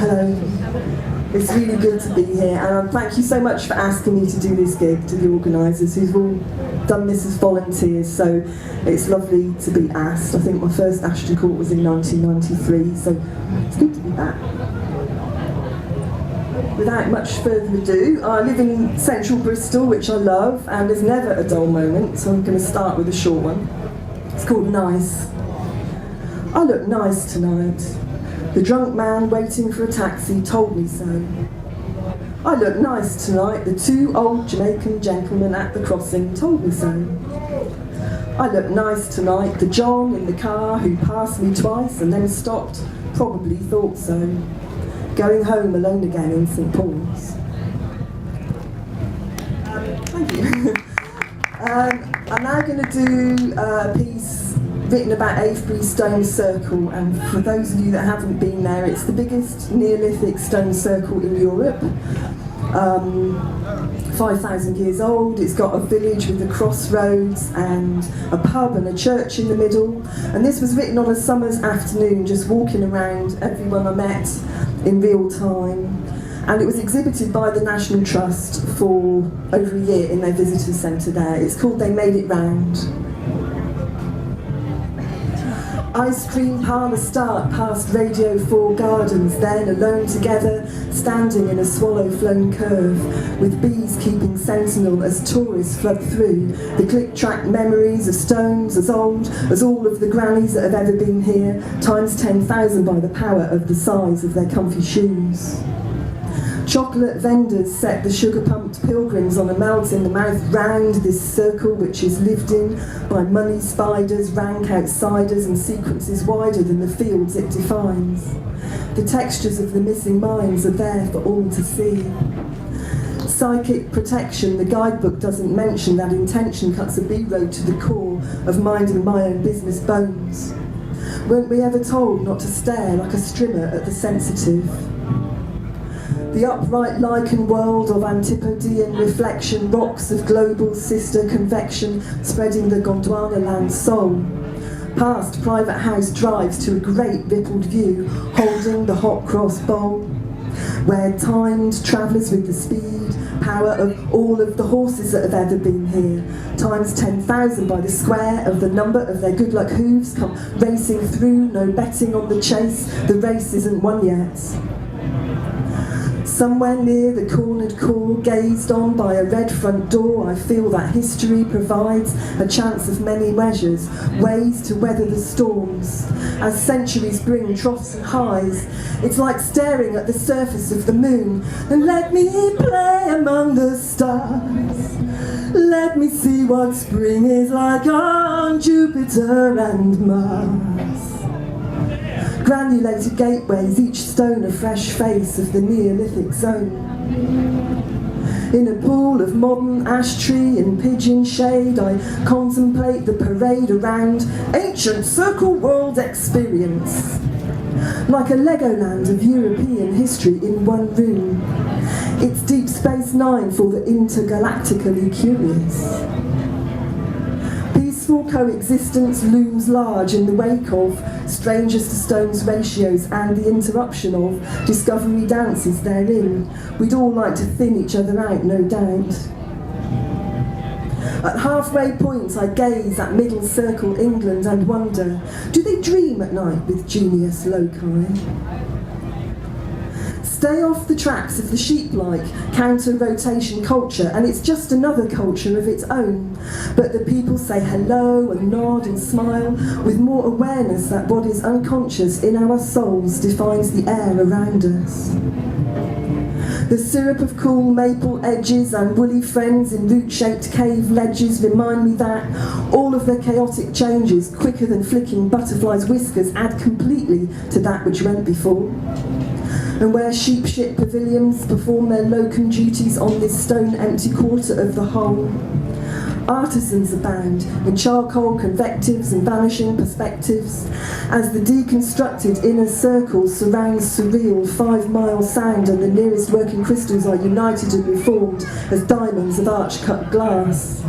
Hello. It's really good to be here, and thank you so much for asking me to do this gig, to the organisers who've all done this as volunteers, so it's lovely to be asked. I think my first Ashton Court was in 1993, so it's good to be back. Without much further ado, I live in central Bristol, which I love, and there's never a dull moment, so I'm going to start with a short one. It's called Nice. I look nice tonight. The drunk man waiting for a taxi told me so. I look nice tonight. The two old Jamaican gentlemen at the crossing told me so. I look nice tonight. The John in the car who passed me twice and then stopped probably thought so. Going home alone again in St Paul's. Thank you. I'm now going to do a piece written about Avebury Stone Circle, and for those of you that haven't been there, it's the biggest Neolithic stone circle in Europe. 5,000 years old. It's got a village with a crossroads and a pub and a church in the middle. And this was written on a summer's afternoon, just walking around everyone I met in real time. And it was exhibited by the National Trust for over a year in their visitor centre there. It's called They Made It Round. Ice cream parlour start past Radio 4 Gardens, then alone together, standing in a swallow-flown curve, with bees keeping sentinel as tourists flood through, the click-track memories of stones as old as all of the grannies that have ever been here, times 10,000 by the power of the size of their comfy shoes. Chocolate vendors set the sugar-pumped pilgrims on a melt-in-the-mouth round this circle which is lived in by money spiders, rank outsiders and sequences wider than the fields it defines. The textures of the missing minds are there for all to see. Psychic protection, the guidebook doesn't mention that intention cuts a B-road to the core of minding my own business bones. Weren't we ever told not to stare like a strimmer at the sensitive? The upright lichen world of Antipodean reflection, rocks of global sister convection, spreading the Gondwana land soul. Past private house drives to a great rippled view, holding the hot cross bowl, where timed travellers with the speed, power of all of the horses that have ever been here, times 10,000 by the square of the number of their good luck hooves, come racing through, no betting on the chase, the race isn't won yet. Somewhere near the cornered core, gazed on by a red front door, I feel that history provides a chance of many measures, ways to weather the storms. As centuries bring troughs and highs, it's like staring at the surface of the moon. And let me play among the stars. Let me see what spring is like on Jupiter and Mars. Granulated gateways, each stone a fresh face of the Neolithic zone. In a pool of modern ash tree and pigeon shade, I contemplate the parade around ancient circle world experience. Like a Legoland of European history in one room. It's Deep Space Nine for the intergalactically curious. Peaceful coexistence looms large in the wake of strangers to stones ratios and the interruption of discovery dances therein. We'd all like to thin each other out, no doubt. At halfway point I gaze at middle circle England and wonder, do they dream at night with genius loci? Stay off the tracks of the sheep-like counter-rotation culture, and it's just another culture of its own. But the people say hello and nod and smile with more awareness that what is unconscious in our souls defines the air around us. The syrup of cool maple edges and woolly friends in root-shaped cave ledges remind me that all of the chaotic changes, quicker than flicking butterflies' whiskers, add completely to that which went before. And where sheep-shit pavilions perform their locum duties on this stone-empty quarter of the whole, artisans abound in charcoal convectives and vanishing perspectives, as the deconstructed inner circle surrounds surreal 5-mile sound, and the nearest working crystals are united and reformed as diamonds of arch-cut glass.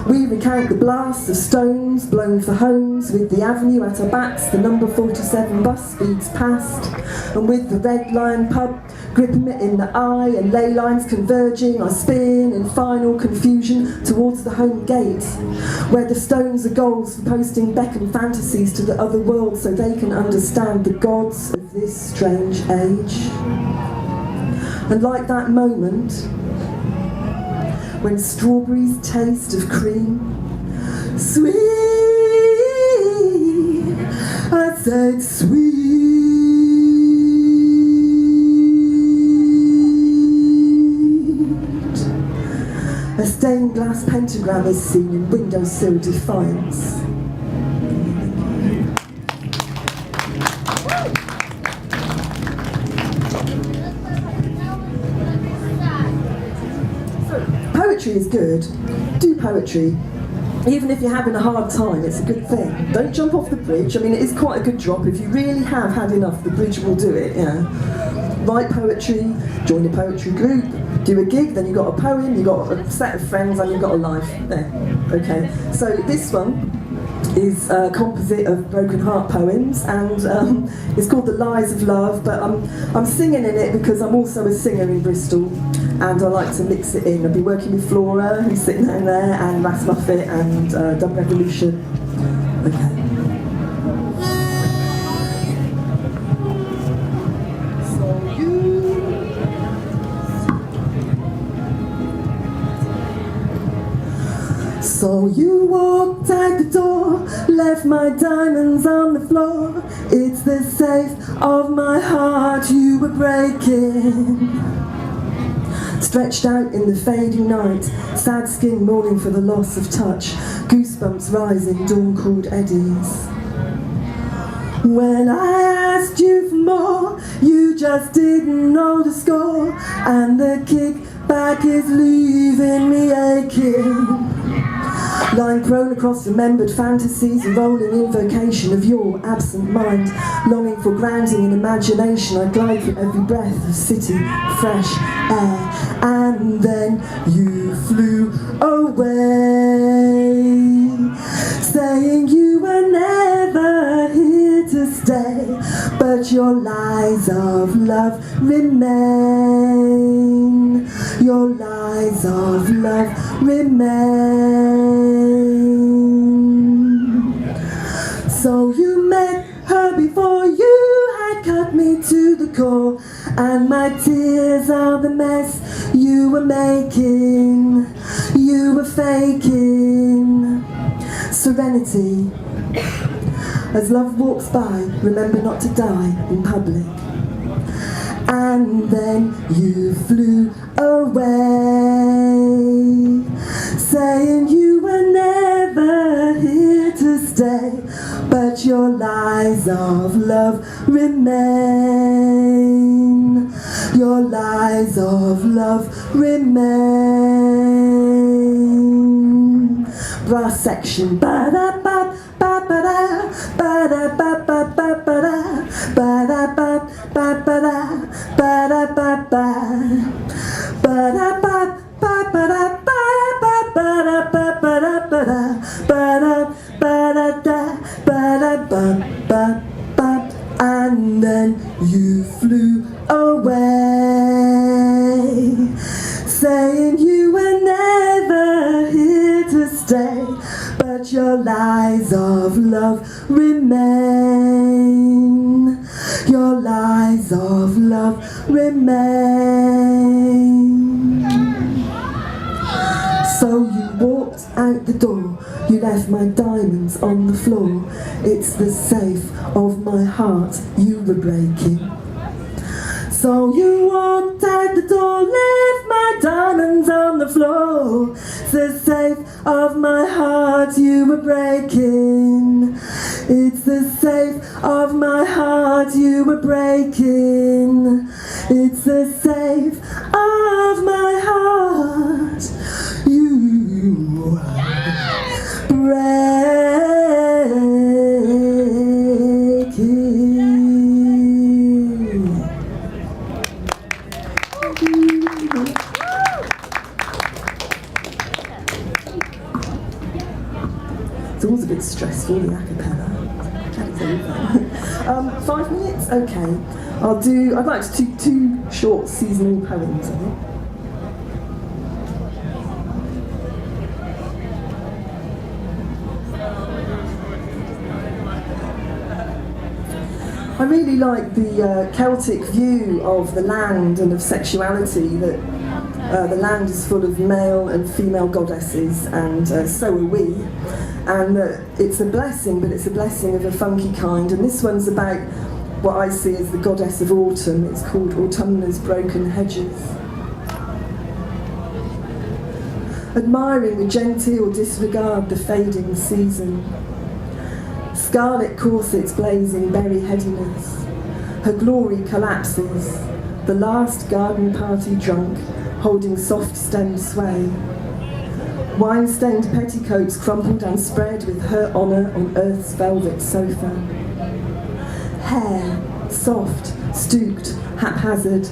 We recount the blasts of stones blown for homes, with the avenue at our backs, the number 47 bus speeds past, and with the Red Lion pub gripping me in the eye and ley lines converging, I spin in final confusion towards the home gate, where the stones are goals for posting Beckham fantasies to the other world so they can understand the gods of this strange age. And like that moment when strawberries taste of cream, sweet, I said sweet. A stained glass pentagram is seen in windowsill defiance. Poetry is good. Do poetry. Even if you're having a hard time, it's a good thing. Don't jump off the bridge. I mean, it is quite a good drop. If you really have had enough, the bridge will do it, yeah. Write poetry, join a poetry group, do a gig, then you've got a poem, you've got a set of friends, and you've got a life. There. Okay. So this one is a composite of broken heart poems, and it's called The Lies of Love, but I'm singing in it because I'm also a singer in Bristol, and I like to mix it in. I've been working with Flora, who's sitting down there, and Ras Muffet, and Dub Revolution. Okay. So you walked out the door, left my diamonds on the floor. It's the safe of my heart you were breaking. Stretched out in the fading night, sad skin mourning for the loss of touch, goosebumps rising, dawn cooled eddies. When I asked you for more, you just didn't know the score, and the kickback is leaving me aching. Lying prone across remembered fantasies, a rolling invocation of your absent mind. Longing for grounding in imagination, I glide through every breath of city, fresh air. And then you flew away, saying you were never here to stay, but your lies of love remain. Your lies of love remain. So you met her before you had cut me to the core, and my tears are the mess you were making. You were faking serenity. As love walks by, remember not to die in public. And then you flew away, saying you were never here to stay, but your lies of love remain. Your lies of love remain. Brass section. Ba-da-ba, ba-ba-da, ba-da-ba-ba-ba-ba-da, ba-da-ba, ba-ba-da, ba-da-ba-ba, ba-da-ba, ba-ba-da, ba-ba-da, ba-da-ba-da, ba-da-ba-da, and then you flew away, saying you were never here to stay, but your lies of love remain. Your lies of love remain. So you walked out the door, you left my diamonds on the floor. It's the safe of my heart you were breaking. So you walked out the door, left my diamonds on the floor. It's the safe of my heart you were breaking. It's the safe of my heart you were breaking. It's the safe of my heart you were breaking. for the a cappella. That is over. 5 minutes? Okay. I'd like to do 2 short seasonal poems, I think. I really like the Celtic view of the land and of sexuality, that the land is full of male and female goddesses, and so are we. And it's a blessing, but it's a blessing of a funky kind. And this one's about what I see as the goddess of autumn. It's called Autumna's Broken Hedges. Admiring with genteel disregard the fading season. Scarlet corsets blazing berry headiness. Her glory collapses. The last garden party drunk, holding soft stemmed sway. Wine-stained petticoats crumpled and spread with her honour on earth's velvet sofa. Hair, soft, stooped, haphazard,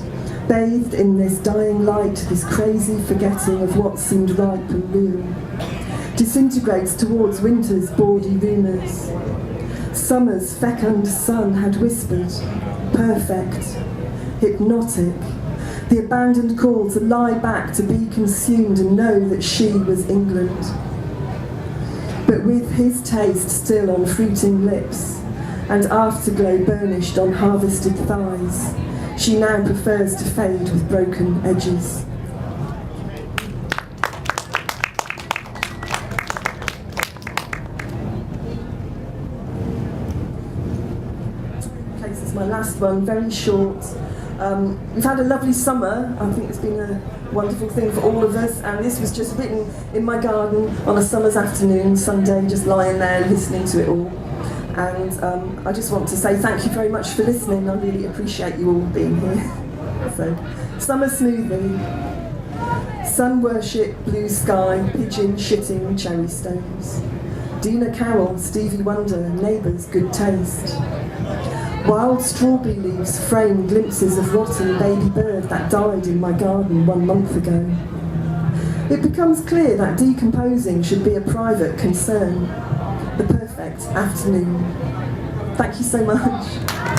bathed in this dying light, this crazy forgetting of what seemed ripe and real. Disintegrates towards winter's bawdy rumours. Summer's fecund sun had whispered, perfect, hypnotic, the abandoned call to lie back, to be consumed and know that she was England. But with his taste still on fruiting lips, and afterglow burnished on harvested thighs, she now prefers to fade with broken edges. Okay, this is my last one, very short. We've had a lovely summer. I think it's been a wonderful thing for all of us, and this was just written in my garden on a summer's afternoon, Sunday, just lying there listening to it all. And I just want to say thank you very much for listening. I really appreciate you all being here. So, summer smoothie, sun worship, blue sky, pigeon shitting cherry stones. Dina Carroll, Stevie Wonder, neighbours, good taste. Wild strawberry leaves frame glimpses of rotting baby bird that died in my garden 1 month ago. It becomes clear that decomposing should be a private concern. The perfect afternoon. Thank you so much.